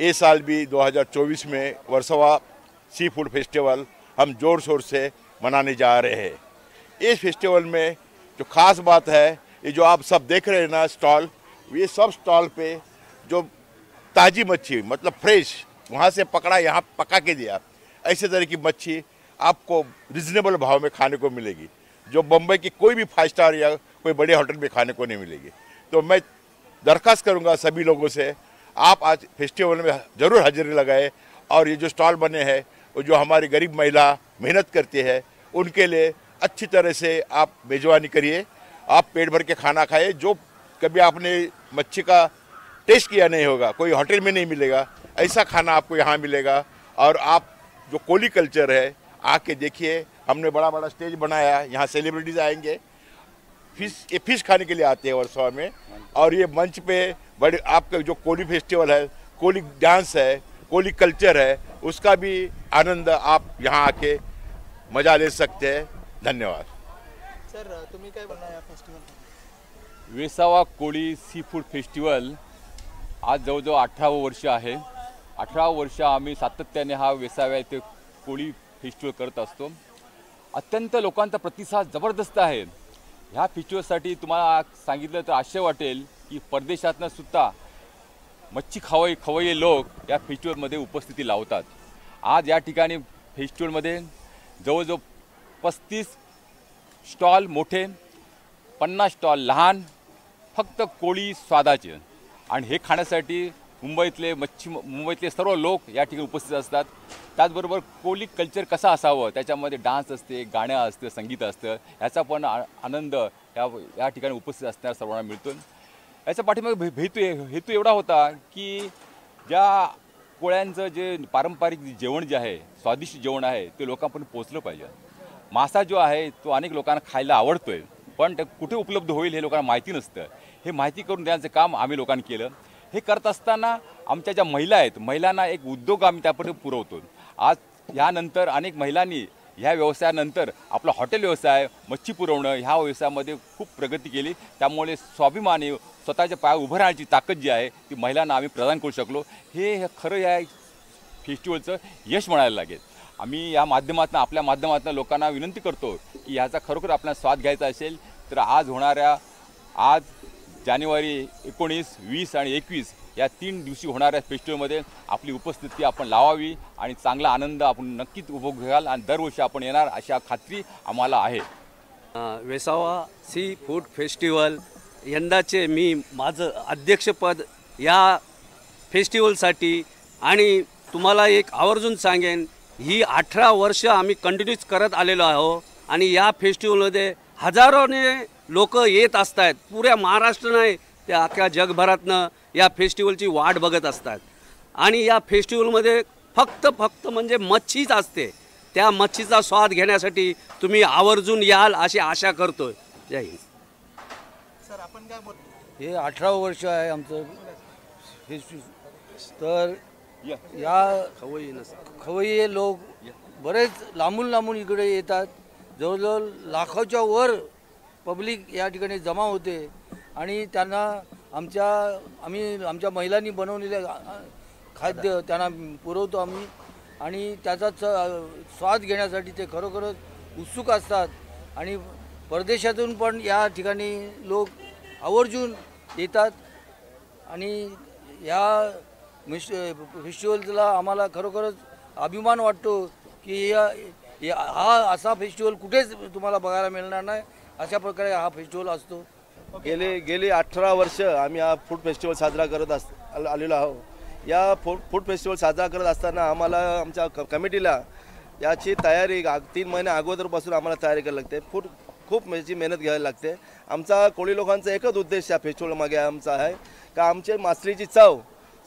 ये साल भी 2024 में वर्सोवा सी फूड फेस्टिवल हम ज़ोर शोर से मनाने जा रहे हैं। इस फेस्टिवल में जो ख़ास बात है, ये जो आप सब देख रहे हैं ना स्टॉल, ये सब स्टॉल पे जो ताज़ी मच्छी मतलब फ्रेश वहाँ से पकड़ा यहाँ पका के दिया, ऐसे तरह की मच्छी आपको रिजनेबल भाव में खाने को मिलेगी, जो बम्बई की कोई भी 5 स्टार या कोई बड़े होटल में खाने को नहीं मिलेगी। तो मैं दरख्वास्त करूँगा सभी लोगों से, आप आज फेस्टिवल में ज़रूर हाजिरी लगाए और ये जो स्टॉल बने हैं वो जो हमारी गरीब महिला मेहनत करती है उनके लिए अच्छी तरह से आप मेज़बानी करिए, आप पेट भर के खाना खाइए। जो कभी आपने मच्छी का टेस्ट किया नहीं होगा, कोई होटल में नहीं मिलेगा, ऐसा खाना आपको यहाँ मिलेगा। और आप जो कोली कल्चर है आके देखिए, हमने बड़ा बड़ा स्टेज बनाया, यहाँ सेलिब्रिटीज़ आएंगे, फिश खाने के लिए आते हैं वर्सोवा में। और ये मंच पे बड़े आपका जो कोली फेस्टिवल है, कोली डांस है, कोली कल्चर है, उसका भी आनंद आप यहाँ आके मजा ले सकते हैं। धन्यवाद सर, तुम्ही काय बोलणार या फेस्टिवल? वेसावा कोळी सी फूड फेस्टिवल आज जवळजवळ 18वं वर्ष आहे। 18 वर्ष आम्ही सातत्याने हा वेसाव्या येथे कोळी फेस्टिवल करत असतो। अत्यंत लोकांचा प्रतिसाद जबरदस्त आहे। ह्या फेस्टिवलसाठी तुम्हाला सांगितलं तर आश्चर्य वाटेल की परदेशातनं सुद्धा मच्छी खवय्ये लोक या फेस्टिवलमध्ये उपस्थिती लावतात। आज या ठिकाणी फेस्टिवलमध्ये जवळजवळ 35 स्टॉल मोठे, 50 स्टॉल लहान, फक्त कोळी स्वादाचे, आणि हे खाण्यासाठी मुंबईतले सर्व लोक या ठिकाणी उपस्थित असतात। त्याचबरोबर कोळी कल्चर कसा असावं, त्याच्यामध्ये डान्स असते, गाणं असतं, संगीत असतं, याचा पण आनंद या ठिकाणी उपस्थित असणाऱ्या सर्वांना मिळतो। याच्या पाठीमागे हेतू एवढा होता की ज्या कोळ्यांचं जे पारंपरिक जेवण जे आहे, स्वादिष्ट जेवण आहे, ते लोकांपर्यंत पोहोचलं पाहिजे। मासा जो आहे तो अनेक लोकांना खायला आवडतोय, पण ते कुठे उपलब्ध होईल हे लोकांना माहिती नसतं। हे माहिती करून देण्याचं काम आम्ही लोकांनी केलं। हे करत असताना आमच्या ज्या महिला आहेत, महिलांना एक उद्योग आम्ही त्यापर्यंत पुरवतो। आज यानंतर अनेक महिलांनी ह्या व्यवसायानंतर आपला हॉटेल व्यवसाय, मच्छी पुरवणं ह्या व्यवसायामध्ये खूप प्रगती केली। त्यामुळे स्वाभिमानी स्वतःच्या पायावर उभं राहण्याची ताकद जी आहे ती महिलांना आम्ही प्रदान करू शकलो। हे खरं या फेस्टिवलचं यश म्हणायला लागेल। आम्ही या माध्यमातून, आपल्या माध्यमातून लोकांना विनंती करतो की ह्याचा खरोखर आपल्याला स्वाद घ्यायचा असेल तर आज जानेवारी 19, 20 आणि 21 या 3 दिवशी होणाऱ्या फेस्टिवलमध्ये आपली उपस्थिती आपण लावावी आणि चांगला आनंद आपण नक्कीच उपभोग घ्याल आणि दरवर्षी आपण येणार अशा खात्री आम्हाला आहे। वेसावा सी फूड फेस्टिवल यंदाचे मी माझं अध्यक्षपद या फेस्टिवलसाठी, आणि तुम्हाला एक आवर्जून सांगेन, ही 18 वर्ष आम्ही कंटिन्यूस करत आलेलो आहोत आणि या फेस्टिवलमध्ये हजारोने लोक येत असतात। पुऱ्या महाराष्ट्र नाही ते अख्ख्या जगभरातनं या फेस्टिवलची वाट बघत असतात। आणि या फेस्टिवलमध्ये फक्त म्हणजे मच्छीच असते। त्या मच्छीचा स्वाद घेण्यासाठी तुम्ही आवर्जून याल अशी आशा करतोय। जय हिंद। सर, आपण काय बोल? हे 18 वर्ष आहे आमचं फेस्टिवल। तर या खवय्ये लोक बरेच लांबून इकडे येतात। जवळजवळ लाखोच्या वर पब्लिक या ठिकाणी जमा होते आणि त्यांना आमच्या महिलांनी बनवलेले खाद्य त्यांना पुरवतो आम्ही, आणि त्याचा स्वाद घेण्यासाठी ते खरोखरच उत्सुक असतात। आणि परदेशातून पण या ठिकाणी लोक आवर्जून येतात आणि या फेस्टिवलला आम्हाला खरोखरच अभिमान वाटतो की हा असा फेस्टिवल कुठेच तुम्हाला बघायला मिळणार नाही। अशा प्रकारे हा फेस्टिवल असतो। गेली 18 वर्ष आम्ही हा फूड फेस्टिवल साजरा करत आलेलो आहोत। या फूड फेस्टिवल साजरा करत असताना आम्हाला आमच्या कमिटीला याची तयारी 3 महिने अगोदरपासून आम्हाला तयारी करावी लागते। खूप याची मेहनत घ्यावी लागते। आमचा कोळी लोकांचा एकच उद्देश या फेस्टिवलमागे आमचा आहे का आमची मासळीची चव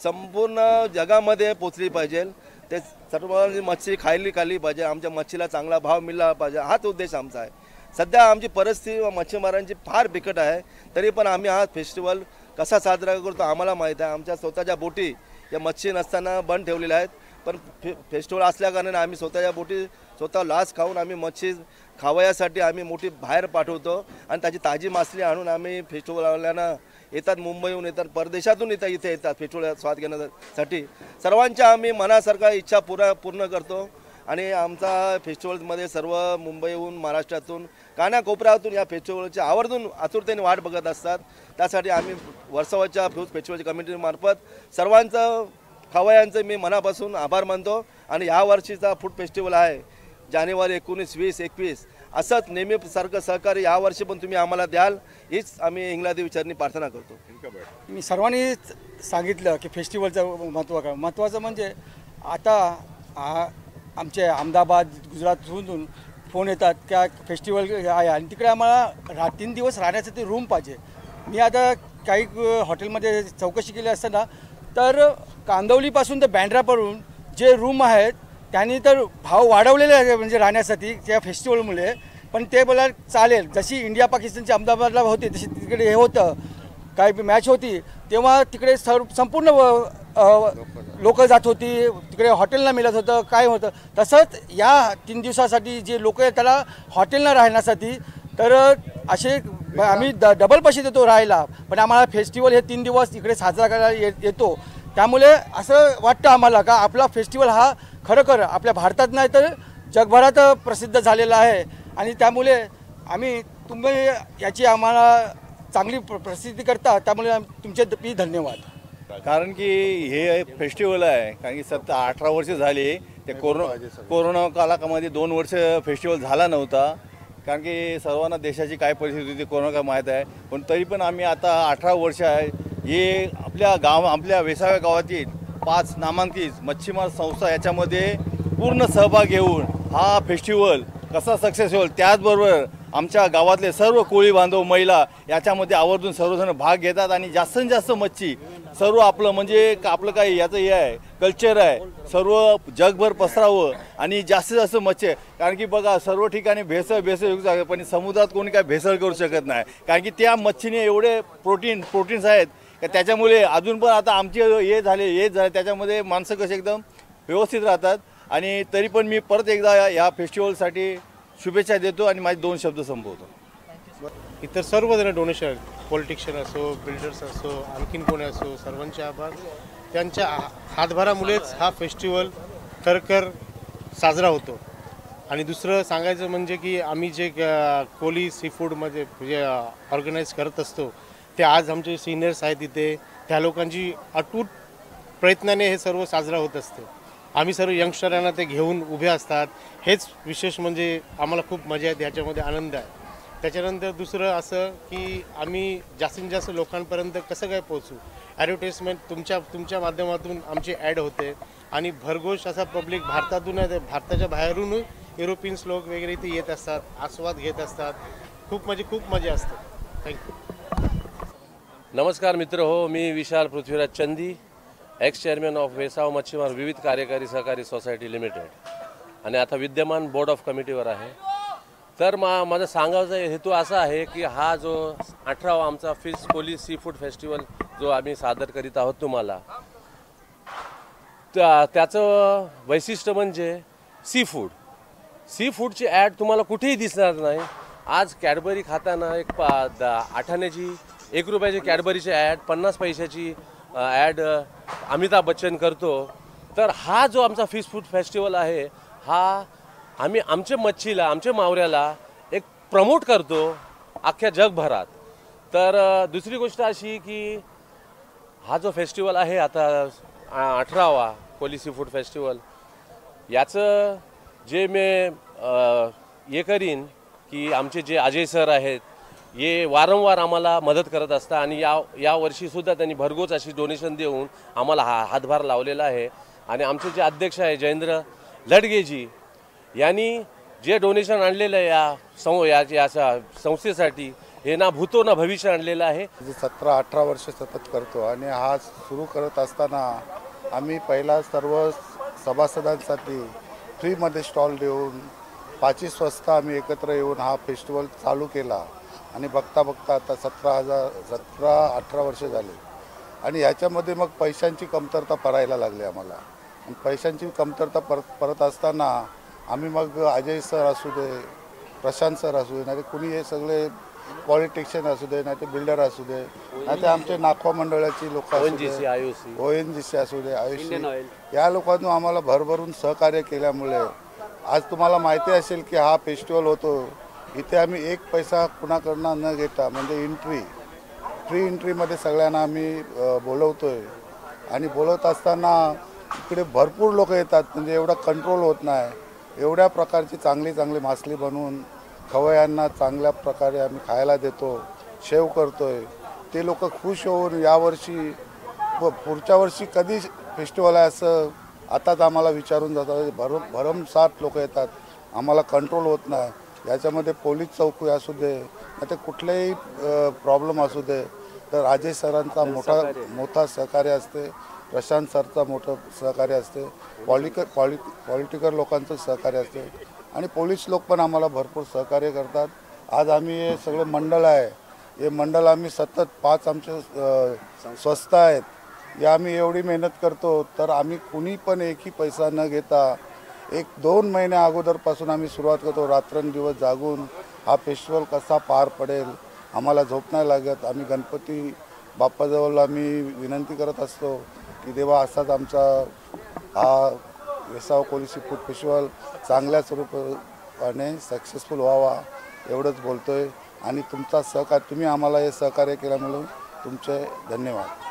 संपूर्ण जगामध्ये पोचली पाहिजे, ते सर्वांनी मच्छी खाल्ली पाहिजे, आमच्या मच्छीला चांगला भाव मिळाला पाहिजे, हाच उद्देश आमचा आहे। सध्या आमची परिस्थिती मच्छीमारांची फार बिकट आहे, तरी पण आम्ही हा फेस्टिवल कसा साजरा करतो आम्हाला माहीत आहे। आमच्या स्वतःच्या बोटी या मच्छी नसताना बंद ठेवलेल्या आहेत, पण फेस्टिवल असल्याकारणाने आम्ही स्वतःच्या बोटी स्वतः लाच खाऊन आम्ही मच्छी खावयासाठी आम्ही मोठी बाहेर पाठवतो आणि त्याची ताजी मासळी आणून आम्ही फेस्टिवलवाल्यांना येतात, मुंबईहून येतात, परदेशातून इथे येतात फेस्टिवल स्वाद घेण्यासाठी. सर्वांच्या आम्ही मनासारखा इच्छा पूर्ण करतो आणि आमचा फेस्टिवलमध्ये सर्व मुंबईहून, महाराष्ट्रातून, कानाकोपऱ्यातून या फेस्टिवलची आवर्जून आतुरतेने वाट बघत असतात. त्यासाठी आम्ही वर्सोवाच्या फ्यूज फेस्टिवलच्या कमिटीमार्फत सर्वांचं खवय्यांचं मी मनापासून आभार मानतो. आणि ह्या वर्षीचा फूड फेस्टिवल आहे जानेवारी 19, 20, 21. असंच नेहमीसारखं सहकार्य यावर्षी पण तुम्ही आम्हाला द्याल हीच आम्ही इंग्लादी विचारणी प्रार्थना करतो. मी सर्वांनीच सांगितलं की फेस्टिवलचं महत्त्वाचं म्हणजे आता आमचे अहमदाबाद, गुजरातहून फोन येतात की फेस्टिवल आहे आणि तिकडे आम्हाला 3 दिवस राहण्यासाठी रूम पाहिजे. मी आता काही हॉटेलमध्ये चौकशी केली असताना तर कांदवलीपासून तर बँड्रापर्यंत जे रूम आहेत त्यांनी तर भाव वाढवलेले आहे म्हणजे राहण्यासाठी त्या फेस्टिवलमुळे. पण ते बोला चालेल, जशी इंडिया पाकिस्तानची अहमदाबादला होती तशी तिकडे हे होतं, काय मॅच होती तेव्हा तिकडे संपूर्ण लोक जात होती, तिकडे हॉटेलला मिळत होतं, काय होतं. तसंच या 3 दिवसासाठी जे लोक आहेत त्याला हॉटेलला राहण्यासाठी तर असे आम्ही डबल पैसे देतो राहायला, पण आम्हाला फेस्टिवल हे 3 दिवस इकडे साजरा करायला येतो. त्यामुळे असं वाटतं आम्हाला का आपला फेस्टिवल हा खरोखर आपल्या भारतात नाही तर जगभरात प्रसिद्ध झालेला आहे. आणि त्यामुळे तुम्ही याची आम्हाला चांगली प्रसिद्धी करता, त्यामुळे तुमचे धन्यवाद. कारण की हे फेस्टिवल आहे, कारण की 18 वर्ष झाली. ते कोरोना कालामध्ये 2 वर्ष फेस्टिवल झाला नव्हता, कारण की सर्वांना देशाची काय परिस्थिती होती कोरोना काय माहीत आहे. पण तरी पण आम्ही आता 18 वर्ष आहे हे आपल्या वेसाव्या गावातील 5 नामांकित मच्छीमार संस्था याच्यामध्ये पूर्ण सहभाग घेऊन हा फेस्टिवल कसा सक्सेस होईल, त्याचबरोबर आमच्या गावातले सर्व कोळी बांधव, महिला याच्यामध्ये आवर्जून सर्वजण भाग घेतात आणि जास्तीत जास्त मच्छी सर्व आपलं म्हणजे आपलं काही याचं हे आहे कल्चर आहे सर्व जगभर पसरावं आणि जास्तीत जास्त मच्छी. कारण की बघा सर्व ठिकाणी भेसळ आहे, पण समुद्रात कोणी काय भेसळ करू शकत नाही, कारण की त्या मच्छीने एवढे प्रोटीन्स आहेत का त्याच्यामुळे अजून पण आता आमचे हे झाले त्याच्यामध्ये माणसं कसे एकदम व्यवस्थित राहतात. आणि तरी पण मी परत एकदा या फेस्टिवलसाठी शुभेच्छा देतो आणि माझे 2 शब्द संपवतो. इतर सर्वजण डोनेशन, पॉलिटिशियन असो, बिल्डर्स असो, आणखीन कोणी असो, सर्वांचे आभार. त्यांच्या हातभारामुळेच हा फेस्टिवल खरखर साजरा होतो. आणि दुसरं सांगायचं म्हणजे की आम्ही जे कोली सी फूडमध्ये जे ऑर्गनाईज करत असतो ते आज आमचे सिनियर्स आहेत इथे, त्या लोकांची अटूट प्रयत्नाने हे सर्व साजरा होत असते. आम्ही सर्व यंगस्टरांना ते घेऊन उभे असतात. हेच विशेष म्हणजे आम्हाला खूप मजा येते, ह्याच्यामध्ये आनंद आहे. त्याच्यानंतर दुसरं असं की आम्ही जास्तीत जास्त लोकांपर्यंत कसं काय पोहोचू, ॲडव्हर्टाइजमेंट तुमच्या माध्यमातून आमची ॲड होते आणि भरघोष असा पब्लिक भारताच्या बाहेरून युरोपियन्स लोक वगैरे इथे येत असतात, आस्वाद घेत असतात. खूप मजा असते. थँक्यू. नमस्कार मित्र हो, मी विशाल पृथ्वीराज चंदी, एक्स चेअरमॅन ऑफ वेसाव मच्छीमार विविध कार्यकारी सहकारी सोसायटी लिमिटेड आणि आता विद्यमान बोर्ड ऑफ कमिटीवर आहे. तर माझं सांगायचा हेतू असा आहे की हा जो 18वा आमचा कोली सी फूड फेस्टिवल जो आम्ही सादर करीत आहोत तुम्हाला, त्याचं वैशिष्ट्य म्हणजे सी फूडची ॲड तुम्हाला कुठेही दिसणार नाही. आज कॅडबरी खाताना एक 8 आण्याची 1 रुपयाची कॅडबरीची ॲड, 50 पैशाची ॲड अमिताभ बच्चन करतो. तर हा जो आमचा फिश फूड फेस्टिवल आहे हा आम्ही आमच्या मच्छीला, आमच्या मावऱ्याला एक प्रमोट करतो अख्ख्या जगभरात. तर दुसरी गोष्ट अशी की हा जो फेस्टिवल आहे आता 18वा कोली सी फूड फेस्टिवल, याचं जे मी हे करीन की आमचे जे अजय सर आहेत हे वारंवार आम्हाला मदत करत असतात आणि या वर्षीसुद्धा त्यांनी भरघोस अशी डोनेशन देऊन आम्हाला हातभार लावलेला आहे. आणि आमचे जे अध्यक्ष आहे जयेंद्र लडगेजी यांनी जे डोनेशन आणलेलं आहे या संस्थेसाठी हे ना भूतो ना भविष्य आणलेलं आहे. 17-18 वर्ष सतत करतो आणि हा सुरू करत असताना आम्ही पहिला सर्व सभासदांसाठी फ्रीमध्ये स्टॉल देऊन 25 वाजता आम्ही एकत्र येऊन हा फेस्टिवल चालू केला आणि बघता आता 17-18 वर्ष झाले. आणि याच्यामध्ये मग पैशांची कमतरता पडायला लागली आम्हाला. आणि पैशांची कमतरता परत असताना आम्ही मग अजय सर असू दे, प्रशांत सर असू दे, नाही कुणी हे सगळे पॉलिटिशियन असू दे, नाही ते बिल्डर असू दे, नाही ते आमचे नाखवा मंडळाची लोक असू ONGC, दे, IOC. ONGC असू दे, इंडियन आयुषी, ऑइल. या लोकांनी आम्हाला भरभरून सहकार्य केल्यामुळे आज तुम्हाला माहिती असेल की हा फेस्टिवल होतो इथे आम्ही एक पैसा कुणाकडनं न घेता म्हणजे फ्री एंट्रीमध्ये सगळ्यांना आम्ही बोलवतोय आणि बोलवत असताना इकडे भरपूर लोक येतात म्हणजे एवढा कंट्रोल होत नाही. एवढ्या प्रकारची चांगली मासली बनवून खवय्यांना चांगल्या प्रकारे आम्ही खायला देतो, शेव करतोय. ते लोक खुश होऊन यावर्षी व पुढच्या वर्षी कधी फेस्टिवल आहे असं आताच आम्हाला विचारून जातात. भरमसाठ लोक येतात, आम्हाला कंट्रोल होत नाही. याच्यामध्ये पोलीस चौकी असू दे, नाही ते कुठलेही प्रॉब्लेम असू दे, तर राजेश सरांचा मोठा सहकार्य असते, प्रशांत सरचा मोठं सहकार्य असते, पॉलिटिकल लोकांचं सहकार्य असते आणि पोलीस लोक पण आम्हाला भरपूर सहकार्य करतात. आज आम्ही हे सगळे मंडळ आहे, हे मंडळ आम्ही सतत 5 आमचे स्वस्त आहेत, या आम्ही एवढी मेहनत करतो तर आम्ही कुणी पण एकही पैसा न घेता 1-2 महिन्या अगोदरपासून आम्ही सुरुवात करतो. रात्रंदिवस जागून हा फेस्टिवल कसा पार पडेल, आम्हाला झोप नाही लागत. आम्ही गणपती बाप्पाजवळ आम्ही विनंती करत असतो की देवा असाच आमचा हा वेसावा कोळी सी फूड फेस्टिवल चांगल्या स्वरूपाने सक्सेसफुल व्हावा, एवढंच बोलतोय. आणि तुमचा तुम्ही आम्हाला हे सहकार्य केल्यामुळे तुमचे धन्यवाद.